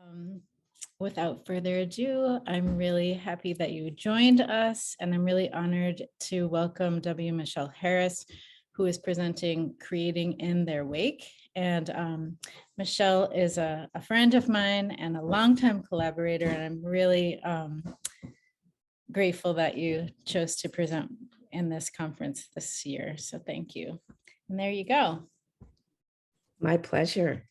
Um, Without further ado, I'm really happy that you joined us, and I'm really honored to welcome W. Michelle Harris, who is presenting Creating in Their Wake. And Michelle is a friend of mine and a longtime collaborator, and I'm really grateful that you chose to present in this conference this year. So thank you. And there you go. My pleasure.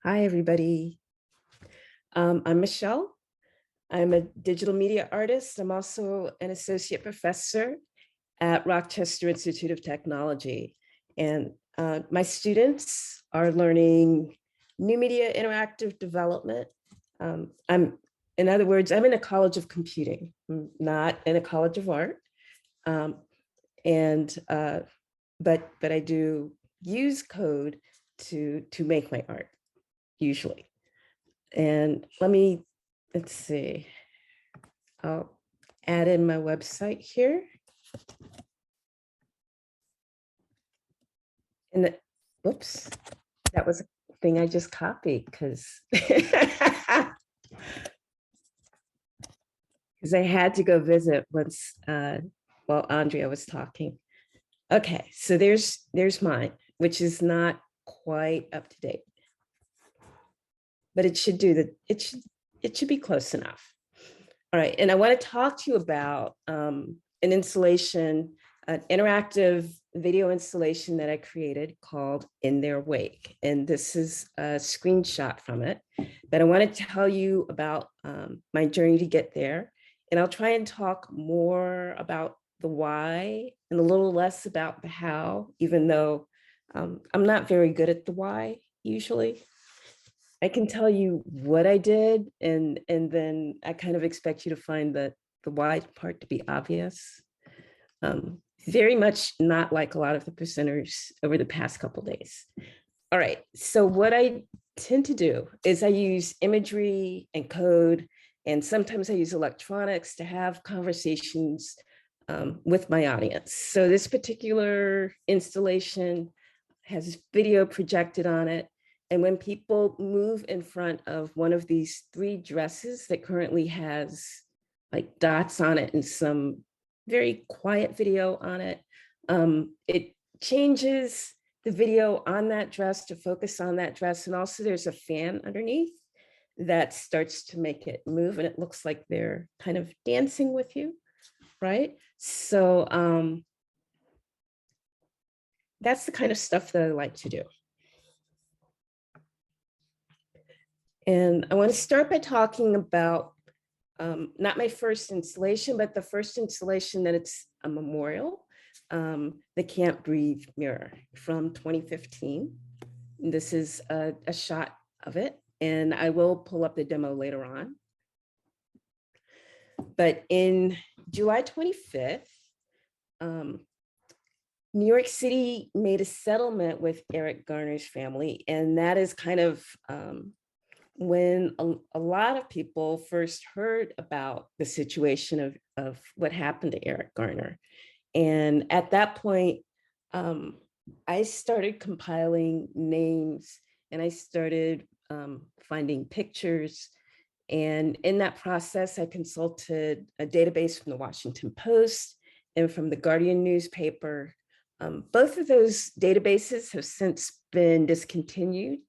Hi, everybody. I'm Michelle. I'm a digital media artist. I'm also an associate professor at Rochester Institute of Technology. And my students are learning new media interactive development. In other words, I'm in a college of computing, I'm not in a college of art. But I do use code to make my art, usually. And let's see, I'll add in my website here. And whoops, that was a thing I just copied because I had to go visit once while Andrea was talking. Okay, so there's mine, which is not quite up to date, but it should do that. It should be close enough. All right, and I want to talk to you about an installation, an interactive video installation that I created called In Their Wake. And this is a screenshot from it, but I want to tell you about my journey to get there. And I'll try and talk more about the why and a little less about the how, even though I'm not very good at the why usually. I can tell you what I did, and then I kind of expect you to find the why part to be obvious. Very much not like a lot of the presenters over the past couple of days. All right, so what I tend to do is I use imagery and code, and sometimes I use electronics to have conversations with my audience. So this particular installation has video projected on it. And when people move in front of one of these 3 dresses that currently has like dots on it and some very quiet video on it, it changes the video on that dress to focus on that dress. And also there's a fan underneath that starts to make it move, and it looks like they're kind of dancing with you, right? So that's the kind of stuff that I like to do. And I want to start by talking about not my first installation, but the first installation that it's a memorial, the Can't Breathe Mirror from 2015. This is a shot of it, and I will pull up the demo later on. But in July 25th, New York City made a settlement with Eric Garner's family, and that is kind of when a lot of people first heard about the situation of what happened to Eric Garner. And at that point, I started compiling names, and I started finding pictures. And in that process, I consulted a database from the Washington Post and from the Guardian newspaper. Both of those databases have since been discontinued,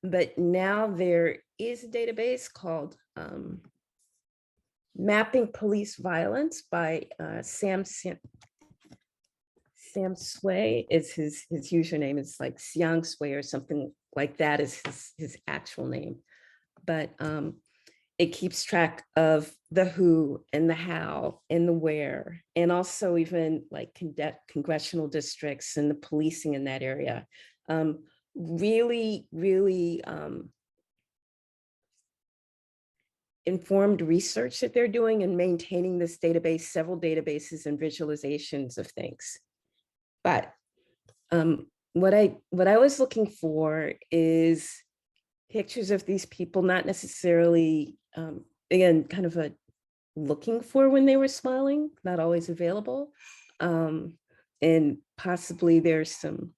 but now there is a database called Mapping Police Violence by Sam Sway is his username. It's like Xiang Sway or something like that is his actual name. But it keeps track of the who and the how and the where, and also even like congressional districts and the policing in that area. Really informed research that they're doing and maintaining this database, several databases and visualizations of things. But what I was looking for is pictures of these people, not necessarily, again, kind of a looking for when they were smiling, not always available. And possibly there's some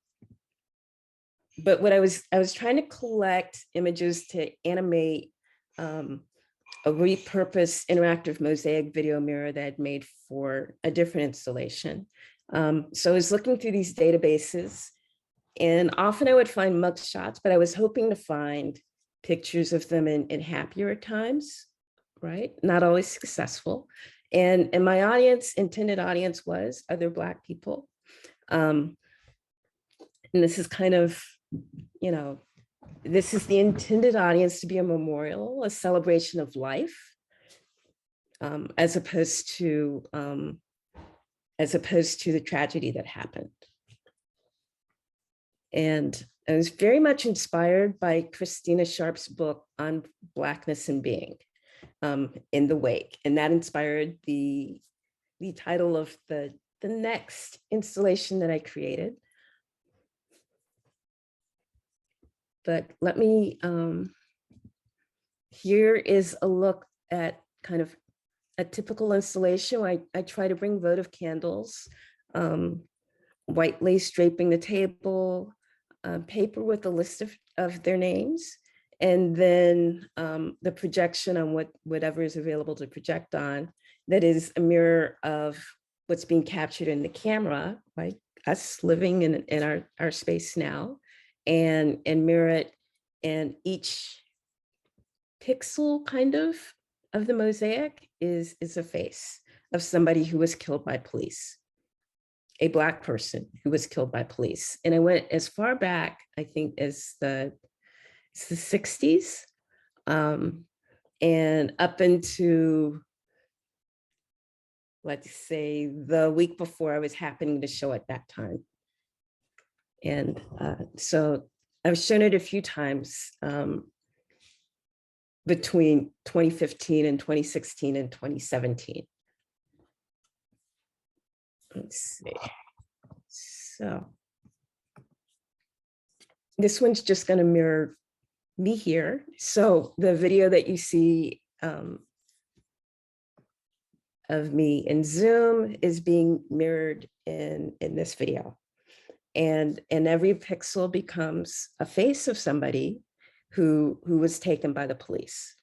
but what I was trying to collect images to animate a repurposed interactive mosaic video mirror that I'd made for a different installation. So I was looking through these databases, and often I would find mug shots, but I was hoping to find pictures of them in happier times, right? Not always successful. And my audience, intended audience, was other Black people. And this is kind of, you know, this is the intended audience to be a memorial, a celebration of life, as opposed to the tragedy that happened. And I was very much inspired by Christina Sharp's book on Blackness and Being, In the Wake, and that inspired the title of the next installation that I created. But let me, here is a look at kind of a typical installation. I try to bring votive candles, white lace draping the table, paper with a list of their names, and then the projection on whatever is available to project on, that is a mirror of what's being captured in the camera, right? Us living in our space now, and mirror it, and each pixel kind of the mosaic is a face of somebody who was killed by police, a Black person who was killed by police. And I went as far back, I think, as the 60s, and up into, let's say, the week before I was happening to show at that time. And so I've shown it a few times between 2015 and 2016 and 2017. Let's see. So this one's just going to mirror me here. So the video that you see of me in Zoom is being mirrored in this video. And every pixel becomes a face of somebody who was taken by the police.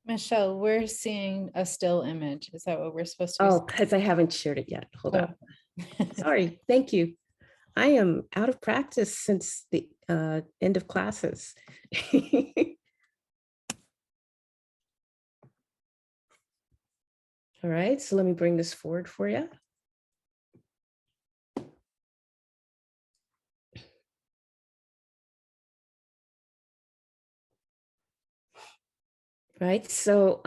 Michelle, we're seeing a still image. Is that what we're supposed to be? Oh, because I haven't shared it yet. Hold on. Sorry. Thank you. I am out of practice since the end of classes. All right, so let me bring this forward for you. Right, so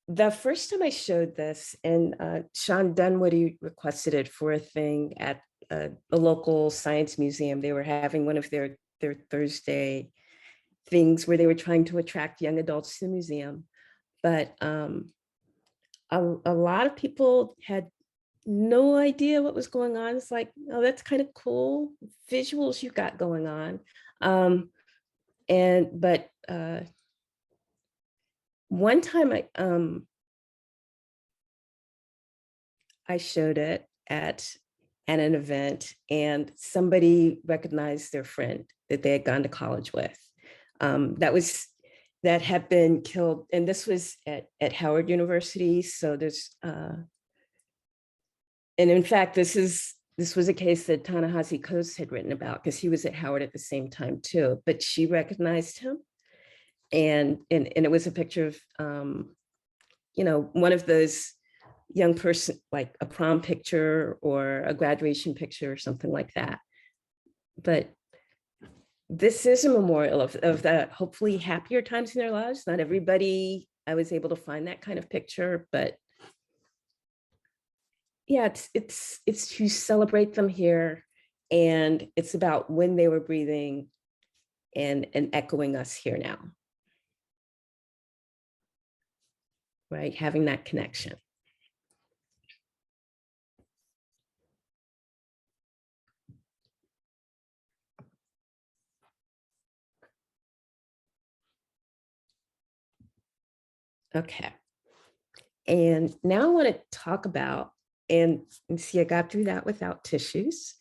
the first time I showed this, and Sean Dunwoody requested it for a thing at a local science museum. They were having one of their Thursday things where they were trying to attract young adults to the museum. But a lot of people had no idea what was going on. It's like, oh, that's kind of cool visuals you got going on. But one time I showed it at an event, and somebody recognized their friend that they had gone to college with. That had been killed, and this was at Howard University. So there's, and in fact, this was a case that Ta-Nehisi Coates had written about, because he was at Howard at the same time too. But she recognized him, and it was a picture of, one of those young person, like a prom picture or a graduation picture or something like that. But this is a memorial of the hopefully happier times in their lives. Not everybody, I was able to find that kind of picture, but yeah, it's to celebrate them here. And it's about when they were breathing and echoing us here now. Right, having that connection. Okay. And now I want to talk about and see, I got through that without tissues.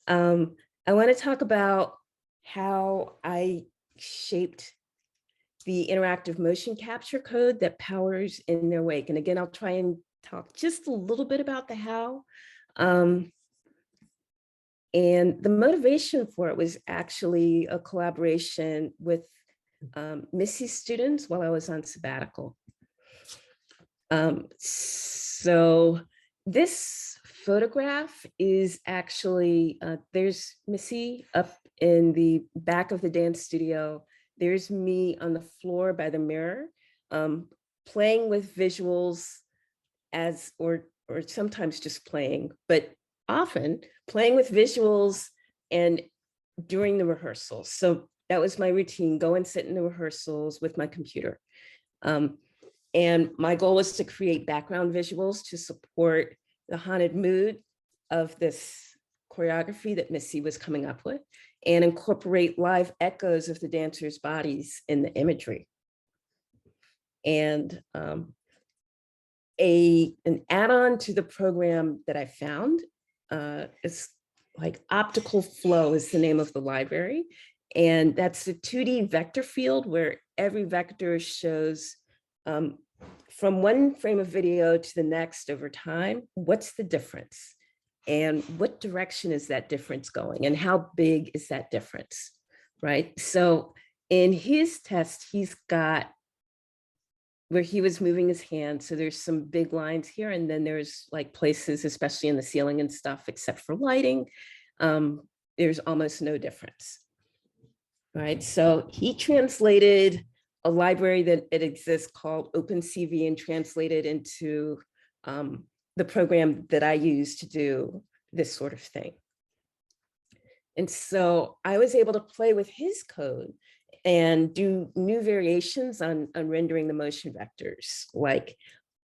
I want to talk about how I shaped the interactive motion capture code that powers In Their Wake. And again, I'll try and talk just a little bit about the how. And the motivation for it was actually a collaboration with Missy's students while I was on sabbatical. So this photograph is actually, there's Missy up in the back of the dance studio. There's me on the floor by the mirror, playing with visuals or sometimes just playing, but often playing with visuals and during the rehearsals. So that was my routine, go and sit in the rehearsals with my computer. And my goal was to create background visuals to support the haunted mood of this choreography that Missy was coming up with and incorporate live echoes of the dancers' bodies in the imagery. And an add-on to the program that I found is like Optical Flow is the name of the library. And that's the 2D vector field where every vector shows from one frame of video to the next over time, what's the difference? And what direction is that difference going? And how big is that difference, right? So in his test, he's got where he was moving his hand. So there's some big lines here, and then there's like places, especially in the ceiling and stuff, except for lighting, there's almost no difference, right? So he translated a library that it exists called OpenCV and translated into the program that I use to do this sort of thing. And so I was able to play with his code and do new variations on rendering the motion vectors, like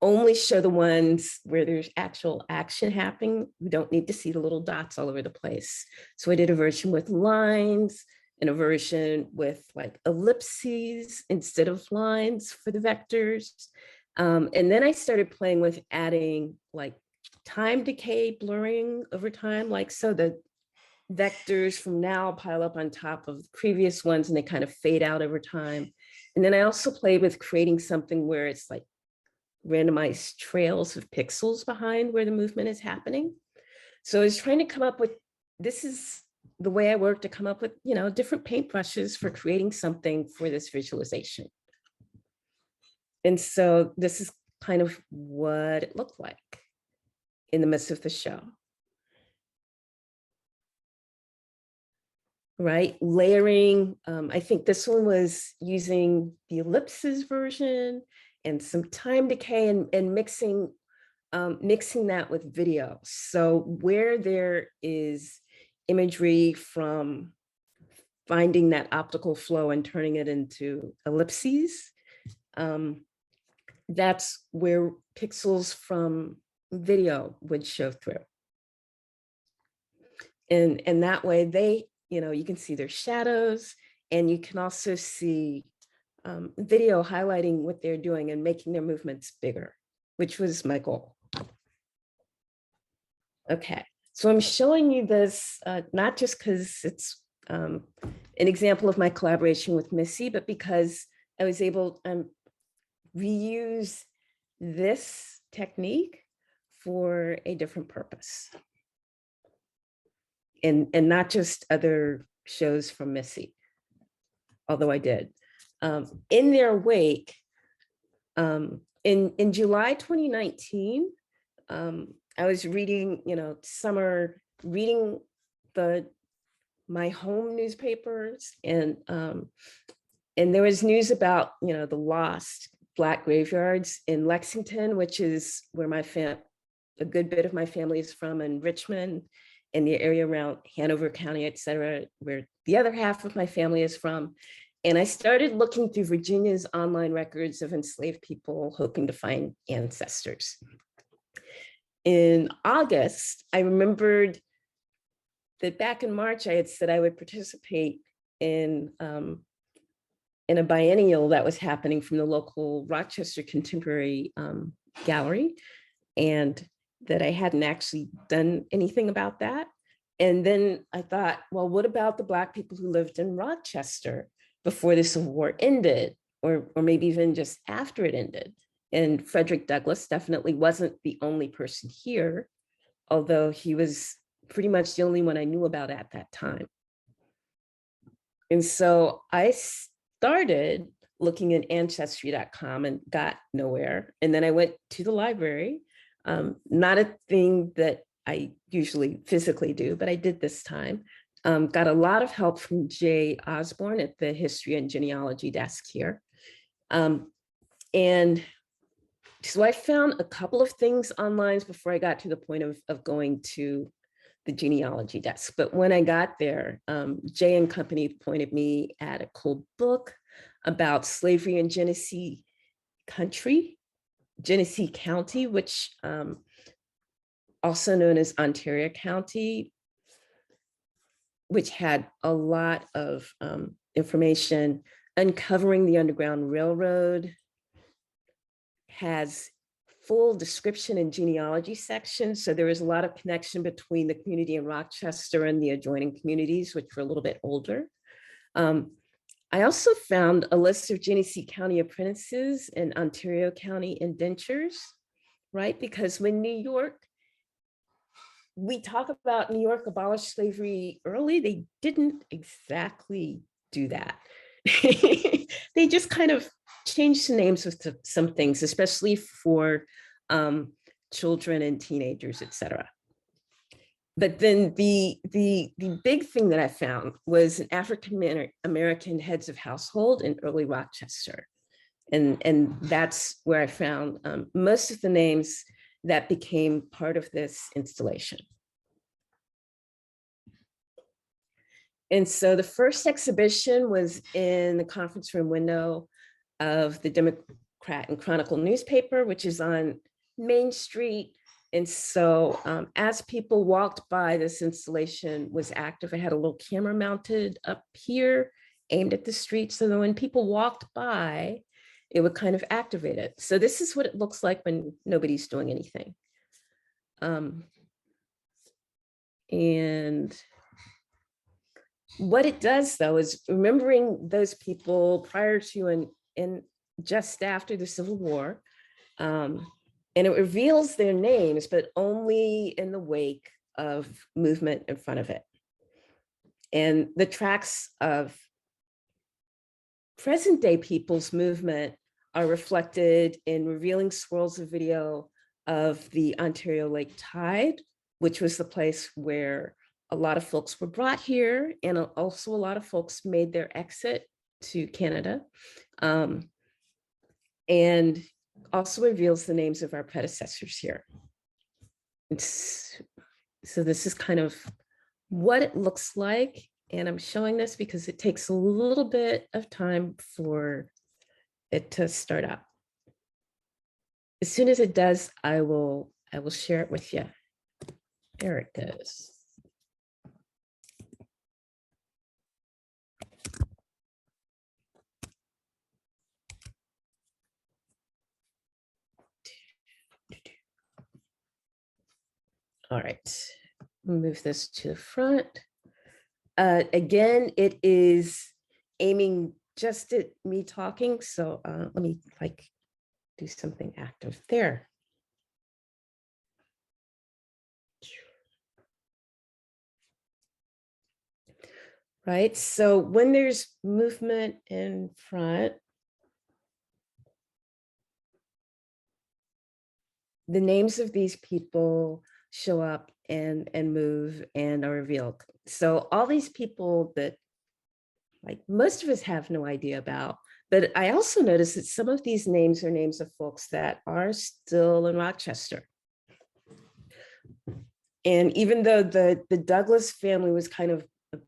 only show the ones where there's actual action happening. We don't need to see the little dots all over the place. So I did a version with lines and a version with like ellipses instead of lines for the vectors. And then I started playing with adding like time decay blurring over time, like so the vectors from now pile up on top of the previous ones and they kind of fade out over time. And then I also played with creating something where it's like randomized trails of pixels behind where the movement is happening. So I was trying to come up with, this is the way I work to come up with, different paintbrushes for creating something for this visualization. And so this is kind of what it looked like in the midst of the show. Right, layering, I think this one was using the ellipses version and some time decay and mixing that with video. So where there is imagery from finding that optical flow and turning it into ellipses, that's where pixels from video would show through. And that way they, you can see their shadows, and you can also see video highlighting what they're doing and making their movements bigger, which was my goal. Okay, so I'm showing you this, not just because it's an example of my collaboration with Missy, but because I was able to reuse this technique for a different purpose. And not just other shows from Missy, although I did. In Their Wake, in July 2019, I was reading, reading my home newspapers, and there was news about, the lost Black graveyards in Lexington, which is where a good bit of my family is from, and Richmond, in the area around Hanover County, et cetera, where the other half of my family is from. And I started looking through Virginia's online records of enslaved people, hoping to find ancestors. In August, I remembered that back in March, I had said I would participate in a biennial that was happening from the local Rochester Contemporary Gallery. And that I hadn't actually done anything about that. And then I thought, well, what about the Black people who lived in Rochester before the Civil War ended, or maybe even just after it ended? And Frederick Douglass definitely wasn't the only person here, although he was pretty much the only one I knew about at that time. And so I started looking at ancestry.com and got nowhere. And then I went to the library, not a thing that I usually physically do, but I did this time. Got a lot of help from Jay Osborne at the History and Genealogy desk here. And so I found a couple of things online before I got to the point of going to the genealogy desk. But when I got there, Jay and company pointed me at a cool book about slavery in Genesee County, which also known as Ontario County, which had a lot of information uncovering the Underground Railroad, has full description and genealogy section. So there was a lot of connection between the community in Rochester and the adjoining communities, which were a little bit older. I also found a list of Genesee County apprentices and Ontario County indentures, right? Because when New York, we talk about New York abolished slavery early, they didn't exactly do that. They just kind of changed the names of some things, especially for children and teenagers, et cetera. But then the big thing that I found was an African-American heads of household in early Rochester. And that's where I found most of the names that became part of this installation. And so the first exhibition was in the conference room window of the Democrat and Chronicle newspaper, which is on Main Street. And so as people walked by, this installation was active. I had a little camera mounted up here, aimed at the street, so that when people walked by, it would kind of activate it. So this is what it looks like when nobody's doing anything. And what it does, though, is remembering those people prior to and just after the Civil War. And it reveals their names, but only in the wake of movement in front of it. And the tracks of present day people's movement are reflected in revealing swirls of video of the Ontario Lake Tide, which was the place where a lot of folks were brought here, and also a lot of folks made their exit to Canada. And also reveals the names of our predecessors here. So this is kind of what it looks like. And I'm showing this because it takes a little bit of time for it to start up. As soon as it does, I will share it with you. There it goes. All right, move this to the front. Again, it is aiming just at me talking. So let me do something active there. Right, so when there's movement in front, the names of these people show up and move and are revealed. So all these people that most of us have no idea about, but I also noticed that some of these names are names of folks that are still in Rochester. And even though the Douglas family was kind of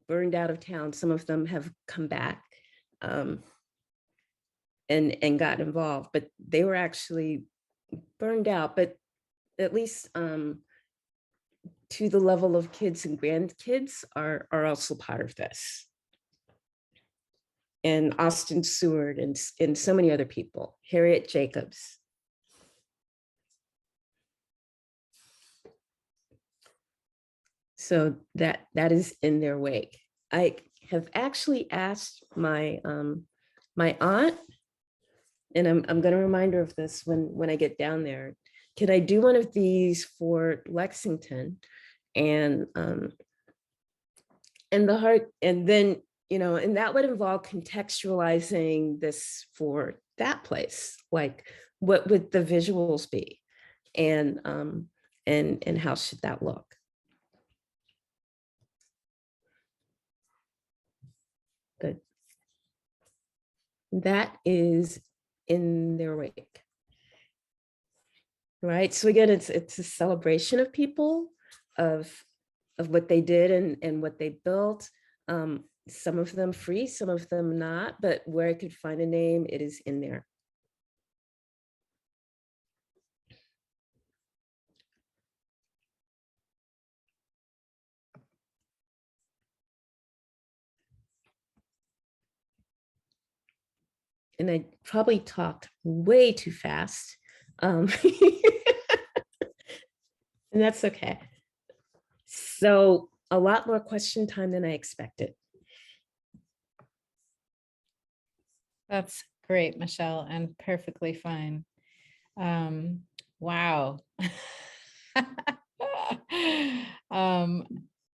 burned out of town, some of them have come back and got involved, but they were actually burned out, but at least to the level of kids and grandkids are also part of this. And Austin Seward and so many other people, Harriet Jacobs. So that is in their wake. I have actually asked my my aunt, and I'm going to remind her of this when I get down there. Can I do one of these for Lexington? And the heart, and then, you know, and that would involve contextualizing this for that place. Like, what would the visuals be? And how should that look? Good. That is in their wake. Right. So again, it's a celebration of people, of what they did and what they built. Some of them free, some of them not, but where I could find a name, it is in there. And I probably talked way too fast. And that's okay. So a lot more question time than I expected. That's great, Michelle, and perfectly fine. Wow.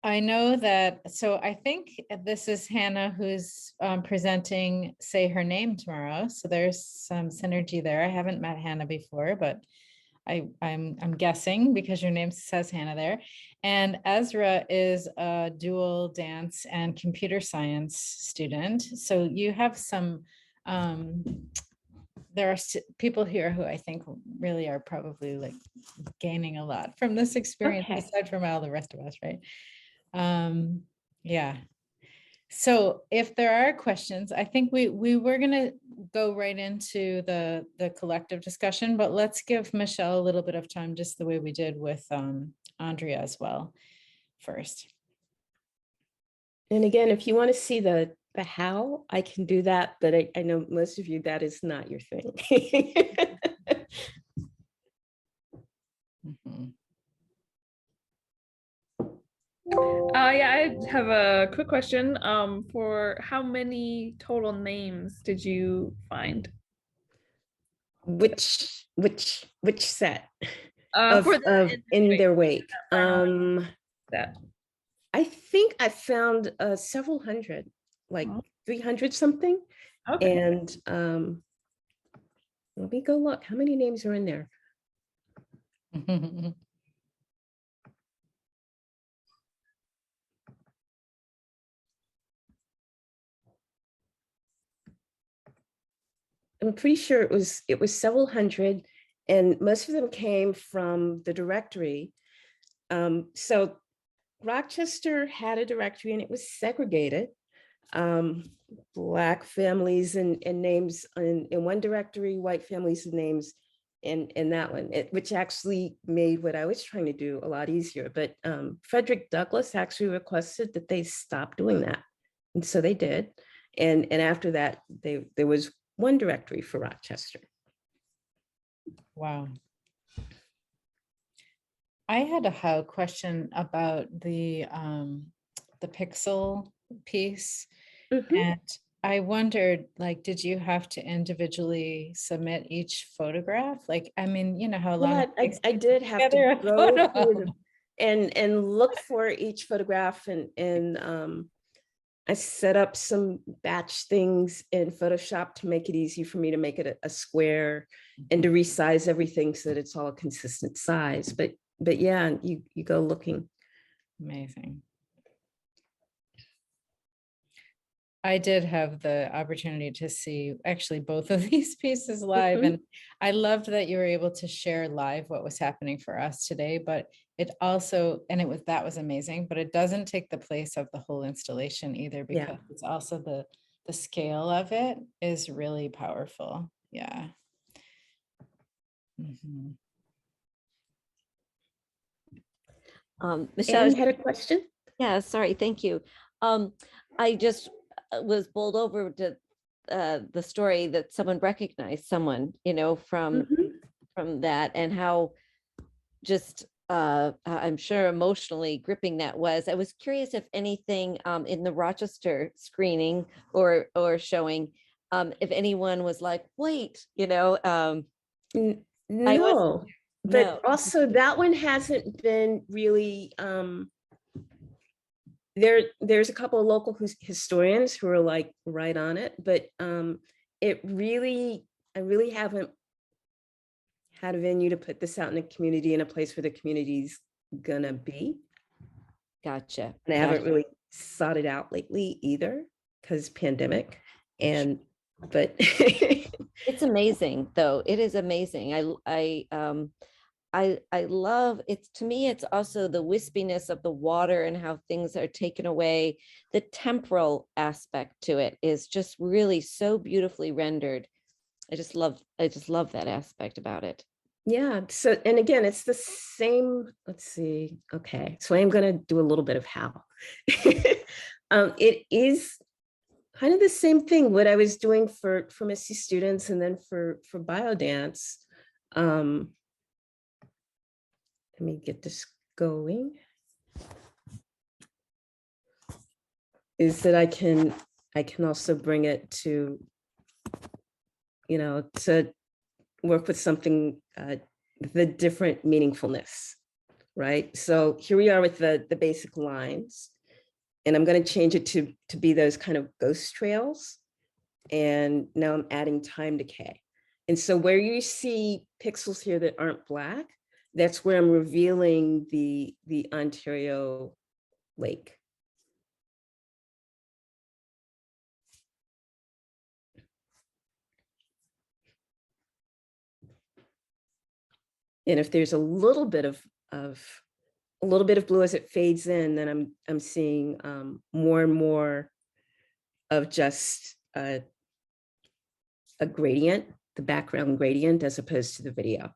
I know that, so I think this is Hannah who's presenting Say Her Name tomorrow. So there's some synergy there. I haven't met Hannah before, but I'm guessing because your name says Hannah there. And Ezra is a dual dance and computer science student. So you have some, there are people here who I think really are probably like gaining a lot from this experience, Okay. aside from all the rest of us, right? Yeah. So if there are questions, I think we were going to go right into the collective discussion, but let's give Michelle a little bit of time, just the way we did with Andrea as well first. And again, if you want to see the how, I can do that, but I know most of you, that is not your thing. Mhm. Yeah, I have a quick question. For how many total names did you find? Which set For the in their wake? that. I think I found several hundred, like 300 something. Okay. And let me go look. How many names are in there? I'm pretty sure it was several hundred, and most of them came from the directory. So Rochester had a directory and it was segregated. Black families and names in one directory, white families and names in that one, which actually made what I was trying to do a lot easier. But Frederick Douglass actually requested that they stop doing that. And so they did. And after that, there was one directory for Rochester. Wow. I had a question about the pixel piece. Mhm. And I wondered, like, did you have to individually submit each photograph? Like, I mean, you know how long Well, it takes I did have together to a go photo through album. and look for each photograph, and I set up some batch things in Photoshop to make it easy for me to make it a square and to resize everything so that it's all a consistent size. But yeah, you go looking. Amazing. I did have the opportunity to see actually both of these pieces live. Mhm. And I loved that you were able to share live what was happening for us today, but it also, and that was amazing, but it doesn't take the place of the whole installation either, because Yeah. it's also the scale of it is really powerful. Yeah. Mhm. Michelle, Anne had a question. yeah, sorry, thank you. I just was bowled over to the story that someone recognized someone, you know, from Mhm. that, and how just I'm sure emotionally gripping that was. I was curious if anything in the Rochester screening or showing, if anyone was like, wait, I was No, but no. also that one hasn't been really, there's a couple of local historians who are like right on it, but I really haven't had a venue to put this out in the community, in a place where the community's gonna be. Gotcha. And I haven't really sought it out lately either, because pandemic. But It's amazing though. It is amazing. I love it. To me, it's also the wispiness of the water and how things are taken away. The temporal aspect to it is just really so beautifully rendered. I just love that aspect about it. yeah, so, and again, it's the same, let's see, okay, so I am gonna do a little bit of how. It is kind of the same thing, what I was doing for Misty students and then for biodance. Let me get this going. Is that I can also bring it to, to work with something, the different meaningfulness, right? So here we are with the basic lines, and I'm going to change it to be those kind of ghost trails. And now I'm adding time decay. And so where you see pixels here that aren't black, that's where I'm revealing the Ontario Lake. And if there's a little bit of blue as it fades in, then I'm seeing more and more of just a gradient, the background gradient, as opposed to the video.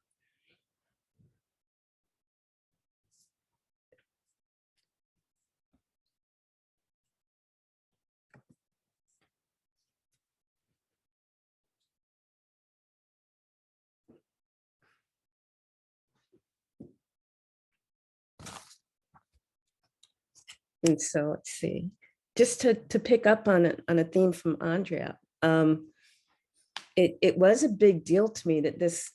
And so let's see, just to pick up on a theme from Andrea, it was a big deal to me that this,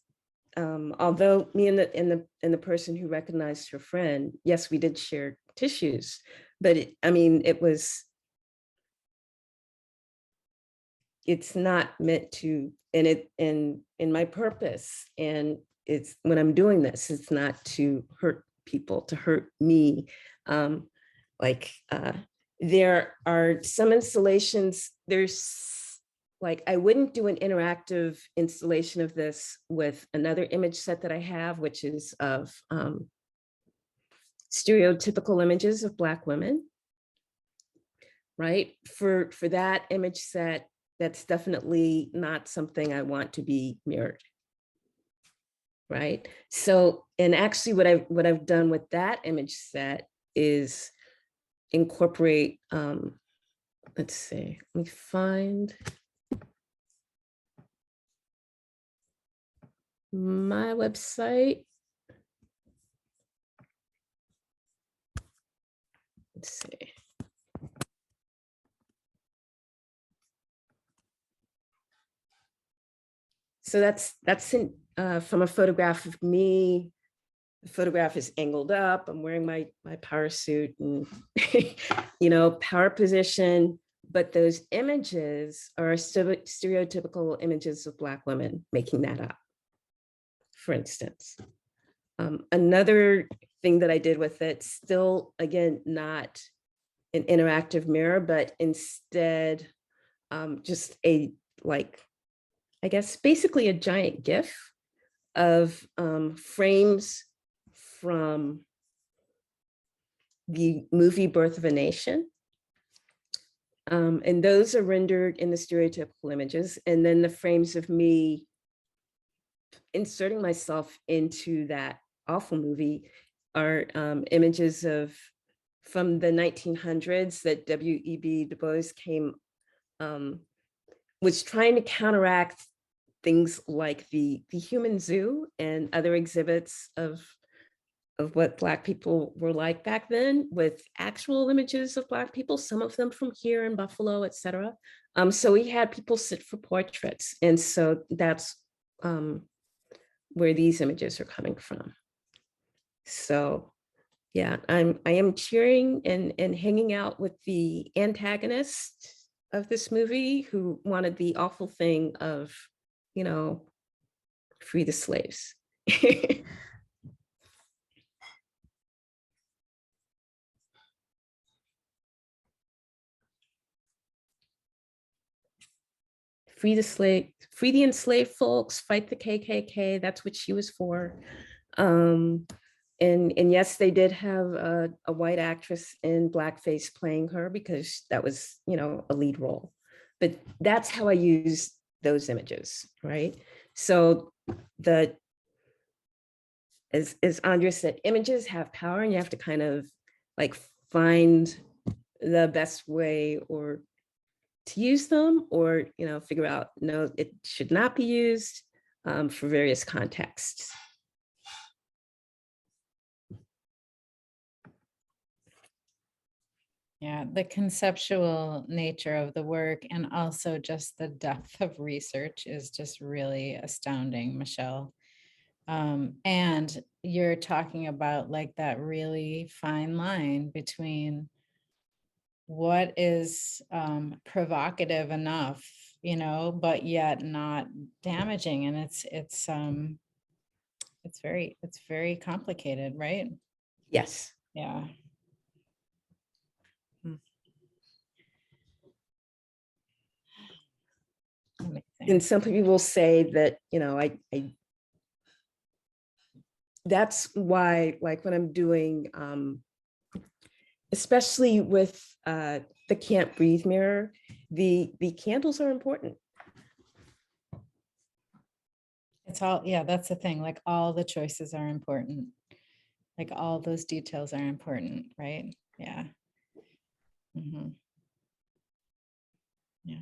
although me and the person who recognized her friend, yes, we did share tissues, but it's not meant to, and in my purpose, and it's when I'm doing this, it's not to hurt people, to hurt me. There are some installations, I wouldn't do an interactive installation of this with another image set that I have, which is of stereotypical images of Black women, right? For that image set, that's definitely not something I want to be mirrored, right? So, and actually what I've done with that image set is incorporate, let's see, let me find my website. Let's see. So that's from a photograph of me. The photograph is angled up. I'm wearing my power suit and, power position. But those images are stereotypical images of Black women making that up, for instance. Another thing that I did with it, still, again, not an interactive mirror, but instead just I guess, basically a giant GIF of frames from the movie Birth of a Nation. And those are rendered in the stereotypical images. And then the frames of me inserting myself into that awful movie are images from the 1900s that W.E.B. Du Bois was trying to counteract things like the human zoo and other exhibits of of what Black people were like back then, with actual images of Black people, some of them from here in Buffalo, et cetera. So we had people sit for portraits. And so that's where these images are coming from. So yeah, I am cheering and hanging out with the antagonist of this movie, who wanted the awful thing of, you know, free the slaves. Free the slave, free the enslaved folks, fight the KKK. That's what she was for. And yes, they did have a white actress in blackface playing her, because that was, you know, a lead role. But that's how I use those images, right? So as Andrea said, images have power, and you have to kind of like find the best way or to use them, or, you know, figure out, no, it should not be used for various contexts. Yeah, the conceptual nature of the work and also just the depth of research is just really astounding, Michelle. And you're talking about like that really fine line between what is provocative enough, you know, but yet not damaging. And it's very complicated, right? Yes. Yeah. And some people will say that, you know, I that's why, like when I'm doing, especially with the Can't Breathe mirror, the candles are important. It's all, yeah, that's the thing. Like all the choices are important. Like all those details are important, right? Yeah. Mm-hmm. Yeah.